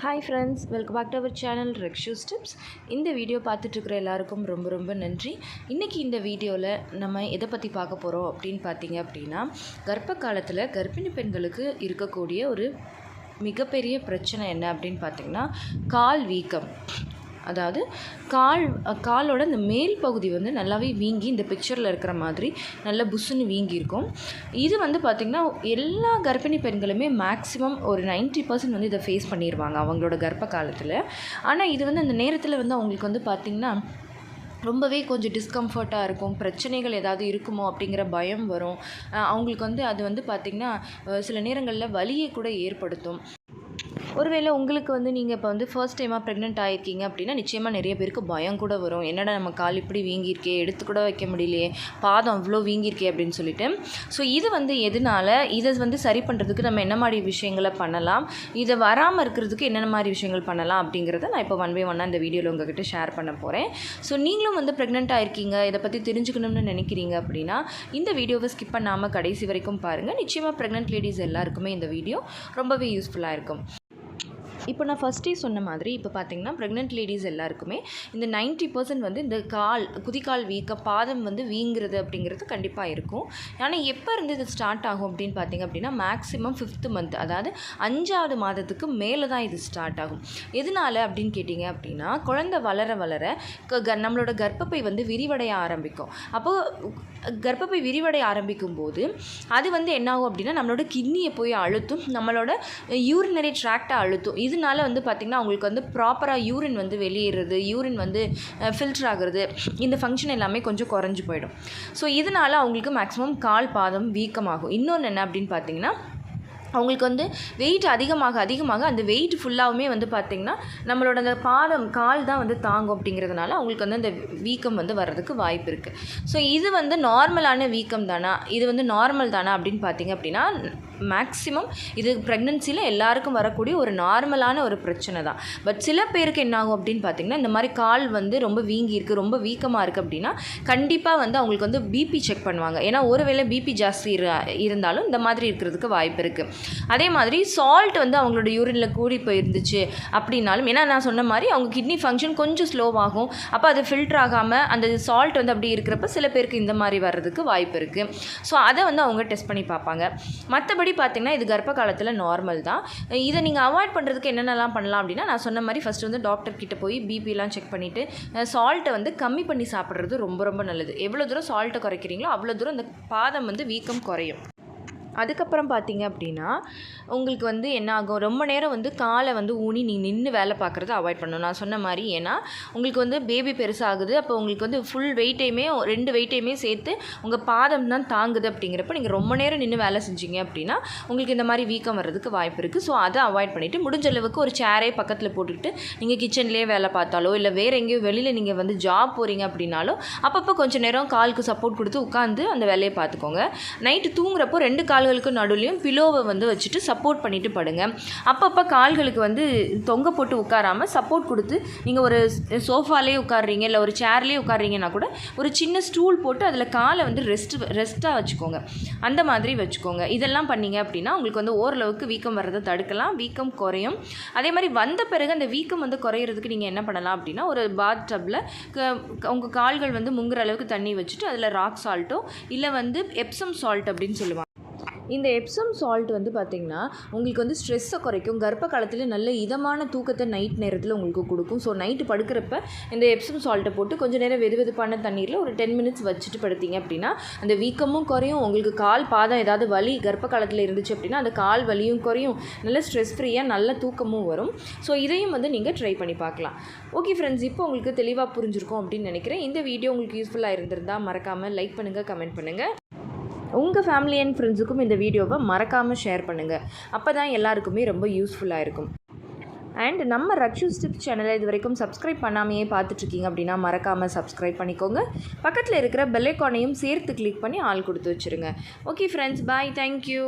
Hi friends, welcome back to our channel ரெக்ஷூஸ் tips. இந்த video பார்த்துட்ருக்குற எல்லாருக்கும் ரொம்ப ரொம்ப நன்றி. இன்றைக்கி இந்த வீடியோவில் நம்ம எதை பற்றி பார்க்க போகிறோம் அப்படின்னு பார்த்தீங்க அப்படின்னா, கர்ப்ப காலத்தில் கர்ப்பிணி பெண்களுக்கு இருக்கக்கூடிய ஒரு மிகப்பெரிய பிரச்சனை என்ன அப்படின்னு பார்த்திங்கன்னா, கால் வீக்கம். அதாவது காலோட இந்த மேல் பகுதி வந்து நல்லாவே வீங்கி, இந்த பிக்சரில் இருக்கிற மாதிரி நல்லா புஷ்ஷுன்னு வீங்கியிருக்கும். இது வந்து பார்த்திங்கன்னா எல்லா கர்ப்பிணி பெண்களுமே மேக்ஸிமம் ஒரு 90% வந்து இதை ஃபேஸ் பண்ணிடுவாங்க அவங்களோட கர்ப்ப காலத்தில். ஆனால் இது வந்து அந்த நேரத்தில் வந்து அவங்களுக்கு வந்து பார்த்திங்கன்னா ரொம்பவே கொஞ்சம் டிஸ்கம்ஃபர்ட்டாக இருக்கும். பிரச்சனைகள் ஏதாவது இருக்குமோ அப்படிங்கிற பயம் வரும். அவங்களுக்கு வந்து அது வந்து பார்த்திங்கன்னா சில நேரங்களில் வலியை கூட ஏற்படுத்தும். ஒருவேளை உங்களுக்கு வந்து நீங்கள் இப்போ வந்து ஃபர்ஸ்ட் டைமாக ப்ரெக்னென்ட் ஆகிருக்கீங்க அப்படின்னா நிச்சயமாக நிறைய பேருக்கு பயம் கூட வரும். என்னடா நம்ம கால் இப்படி வீங்கியிருக்கே, எடுத்து கூட வைக்க முடியலையே, பாதம் அவ்வளோ வீங்கியிருக்கே அப்படின்னு சொல்லிட்டு. ஸோ இது வந்து எதனால், இதை வந்து சரி பண்ணுறதுக்கு நம்ம என்ன மாதிரி விஷயங்களை பண்ணலாம், இதை வராமல் இருக்கிறதுக்கு என்னென்ன மாதிரி விஷயங்கள் பண்ணலாம் அப்படிங்கிறத நான் இப்போ ஒன் பை ஒன்னாக இந்த வீடியோவில் உங்ககிட்ட ஷேர் பண்ண போகிறேன். ஸோ நீங்களும் வந்து ப்ரெக்னென்ட் ஆகிருக்கீங்க, இதை பற்றி தெரிஞ்சுக்கணும்னு நினைக்கிறீங்க அப்படின்னா இந்த வீடியோவை ஸ்கிப் பண்ணாமல் கடைசி வரைக்கும் பாருங்கள். நிச்சயமாக ப்ரெக்னென்ட் லேடிஸ் எல்லாருக்குமே இந்த வீடியோ ரொம்பவே யூஸ்ஃபுல்லாக இருக்கும். இப்போ நான் ஃபஸ்ட்டே சொன்ன மாதிரி இப்போ பார்த்திங்கன்னா ப்ரெக்னென்ட் லேடிஸ் எல்லாருக்குமே இந்த 90% வந்து இந்த குதிகால் வீக்கம், பாதம் வந்து வீங்குறது அப்படிங்கிறது கண்டிப்பாக இருக்கும். ஆனால் எப்போ இருந்து இது ஸ்டார்ட் ஆகும் அப்படின்னு பார்த்திங்க அப்படின்னா மேக்ஸிமம் 5th மந்த், அதாவது 5வது மாதத்துக்கு மேலே தான் இது ஸ்டார்ட் ஆகும். எதனால் அப்படின்னு கேட்டிங்க அப்படின்னா, குழந்தை வளர வளர நம்மளோட கர்ப்பப்பை வந்து விரிவடைய ஆரம்பிக்கும். அப்போது கர்ப்பப்பை விரிவடைய ஆரம்பிக்கும் போது அது வந்து என்னாகும் அப்படின்னா நம்மளோட கிட்னியை போய் அழுத்தும், நம்மளோட யூரினரி ட்ராக்டை அழுத்தும். இதனால வந்து பார்த்திங்கன்னா அவங்களுக்கு வந்து ப்ராப்பராக யூரின் வந்து வெளியேறது, யூரின் வந்து ஃபில்டர் ஆகுறது, இந்த ஃபங்க்ஷன் எல்லாமே கொஞ்சம் குறைஞ்சி போயிடும். ஸோ இதனால் அவங்களுக்கு மேக்ஸிமம் கால் பாதம் வீக்கமாகும். இன்னொன்று என்ன அப்படின்னு பார்த்திங்கன்னா, அவங்களுக்கு வந்து வெயிட் அதிகமாக அந்த வெயிட் ஃபுல்லாகவுமே வந்து பார்த்திங்கன்னா நம்மளோட அந்த கால் தான் வந்து தாங்கும். அப்படிங்கிறதுனால அவங்களுக்கு வந்து அந்த வீக்கம் வந்து வர்றதுக்கு வாய்ப்பு இருக்குது. ஸோ இது வந்து நார்மலான வீக்கம் தானா, இது வந்து நார்மல் தானா அப்படின்னு பார்த்திங்க அப்படின்னா மேக்ஸிமம் இது ப்ரெக்னென்சியில் எல்லாருக்கும் வரக்கூடிய ஒரு நார்மலான ஒரு பிரச்சனை தான். பட் சில பேருக்கு என்னாகும் அப்படின்னு பார்த்திங்கன்னா, இந்த மாதிரி கால் வந்து ரொம்ப வீங்கி இருக்குது, ரொம்ப வீக்கமாக இருக்குது அப்படின்னா கண்டிப்பாக வந்து அவங்களுக்கு வந்து பிபி செக் பண்ணுவாங்க. ஏன்னா ஒருவேளை பிபி ஜாஸ்தி இருந்தாலும் இந்த மாதிரி இருக்கிறதுக்கு வாய்ப்பு இருக்குது. அதே மாதிரி சால்ட் வந்து அவங்களோட யூரினில் கூடி போயிருந்துச்சு அப்படின்னாலும், ஏன்னா நான் சொன்ன மாதிரி அவங்க கிட்னி ஃபங்க்ஷன் கொஞ்சம் ஸ்லோவாகும். அப்போ அது ஃபில்டர் ஆகாமல் அந்த சால்ட் வந்து அப்படி இருக்கிறப்ப சில பேருக்கு இந்த மாதிரி வர்றதுக்கு வாய்ப்பு இருக்குது. ஸோ அதை வந்து அவங்க டெஸ்ட் பண்ணி பார்ப்பாங்க. மற்றபடி பார்த்திங்கன்னா இது கர்ப்ப காலத்தில் நார்மல் தான். இதை நீங்கள் அவாய்ட் பண்ணுறதுக்கு என்னென்னலாம் பண்ணலாம் அப்படின்னா, நான் சொன்ன மாதிரி ஃபஸ்ட்டு வந்து டாக்டர் கிட்ட போய் பிபிலாம் செக் பண்ணிவிட்டு சால்ட்டை வந்து கம்மி பண்ணி சாப்பிட்றது ரொம்ப ரொம்ப நல்லது. எவ்வளோ தூரம் சால்ட்டை குறைக்கிறீங்களோ அவ்வளோ தூரம் அந்த பாதம் வந்து வீக்கம் குறையும். அதுக்கப்புறம் பார்த்திங்க அப்படின்னா உங்களுக்கு வந்து என்ன ஆகும், ரொம்ப நேரம் வந்து காலை வந்து ஊனி நீங்கள் நின்று வேலை பார்க்குறத அவாய்ட் பண்ணணும். நான் சொன்ன மாதிரி, ஏன்னா உங்களுக்கு வந்து பேபி பெருசாகுது, அப்போ உங்களுக்கு வந்து ஃபுல் வெயிட்டையுமே 2 வெயிட்டையுமே சேர்த்து உங்கள் பாதம் தான் தாங்குது. அப்படிங்கிறப்ப நீங்கள் ரொம்ப நேரம் நின்று வேலை செஞ்சீங்க அப்படின்னா உங்களுக்கு இந்த மாதிரி வீக்கம் வர்றதுக்கு வாய்ப்பு இருக்குது. ஸோ அதை அவாய்ட் பண்ணிவிட்டு முடிஞ்ச அளவுக்கு ஒரு சேரே பக்கத்தில் போட்டுக்கிட்டு நீங்கள் கிச்சன்லேயே வேலை பார்த்தாலோ இல்லை வேறு எங்கேயோ வெளியில் நீங்கள் வந்து ஜாப் போகிறீங்க அப்படின்னாலும் அப்பப்போ கொஞ்சம் நேரம் காலுக்கு சப்போர்ட் கொடுத்து உட்காந்து அந்த வேலையை பார்த்துக்கோங்க. நைட்டு தூங்குறப்போ 2 கால்களுக்கு நடுவுலையும் பிலோவை வந்து வச்சுட்டு சப்போர்ட் பண்ணிவிட்டு படுங்க. அப்பப்போ கால்களுக்கு வந்து தொங்க போட்டு உட்காராமல் சப்போர்ட் கொடுத்து, நீங்கள் ஒரு சோஃபாலே உட்காடுறீங்க இல்லை ஒரு சேர்லேயே உட்காடுறீங்கன்னா கூட ஒரு சின்ன ஸ்டூல் போட்டு அதில் காலை வந்து ரெஸ்ட்டாக வச்சுக்கோங்க. அந்த மாதிரி வச்சுக்கோங்க. இதெல்லாம் பண்ணிங்க அப்படின்னா உங்களுக்கு வந்து ஓரளவுக்கு வீக்கம் வர்றதை தடுக்கலாம், வீக்கம் குறையும். அதே மாதிரி வந்த பிறகு அந்த வீக்கம் வந்து குறையிறதுக்கு நீங்கள் என்ன பண்ணலாம் அப்படின்னா, ஒரு பாத் டப்பில் உங்கள் கால்கள் வந்து முங்குற அளவுக்கு தண்ணி வச்சுட்டு அதில் ராக் சால்ட்டோ இல்லை வந்து எப்சம் சால்ட் அப்படின்னு சொல்லுவாங்க. இந்த எப்சம் சால்ட் வந்து பார்த்திங்கன்னா உங்களுக்கு வந்து ஸ்ட்ரெஸ்ஸை குறைக்கும். கர்ப்ப காலத்தில் நல்ல இதமான தூக்கத்தை நைட் நேரத்தில் உங்களுக்கு கொடுக்கும். ஸோ நைட்டு படுக்கிறப்ப இந்த எப்சம் சால்ட்டை போட்டு கொஞ்சம் நேரம் வெதுவெதுப்பான தண்ணீரில் ஒரு 10 minutes வச்சுட்டு படுத்திங்க அப்படின்னா அந்த வீக்கமும் குறையும். உங்களுக்கு கால் பாதம் ஏதாவது வலி கர்ப்ப காலத்தில் இருந்துச்சு அப்படின்னா அந்த கால் வலியும் குறையும். நல்ல ஸ்ட்ரெஸ் ஃப்ரீயாக நல்ல தூக்கமும் வரும். ஸோ இதையும் வந்து நீங்கள் ட்ரை பண்ணி பார்க்கலாம். ஓகே ஃப்ரெண்ட்ஸ், இப்போ உங்களுக்கு தெளிவாக புரிஞ்சிருக்கும் அப்படின்னு நினைக்கிறேன். இந்த வீடியோ உங்களுக்கு யூஸ்ஃபுல்லாக இருந்திருந்தால் மறக்காமல் லைக் பண்ணுங்கள், கமெண்ட் பண்ணுங்கள். உங்கள் ஃபேமிலி அண்ட் ஃப்ரெண்ட்ஸுக்கும் இந்த வீடியோவை மறக்காமல் ஷேர் பண்ணுங்கள். அப்போ தான் எல்லாருக்குமே ரொம்ப யூஸ்ஃபுல்லாக இருக்கும். அண்ட் நம்ம ரெக்ஷூஸ் டிப்ஸ் சேனலை இது வரைக்கும் சப்ஸ்கிரைப் பண்ணாமையே பார்த்துட்ருக்கீங்க அப்படின்னா மறக்காமல் சப்ஸ்கிரைப் பண்ணிக்கோங்க. பக்கத்தில் இருக்கிற பெல் ஐகானையும் சேர்த்து கிளிக் பண்ணி ஆல் கொடுத்து வச்சுருங்க. ஓகே ஃப்ரெண்ட்ஸ், பாய், தேங்க்யூ.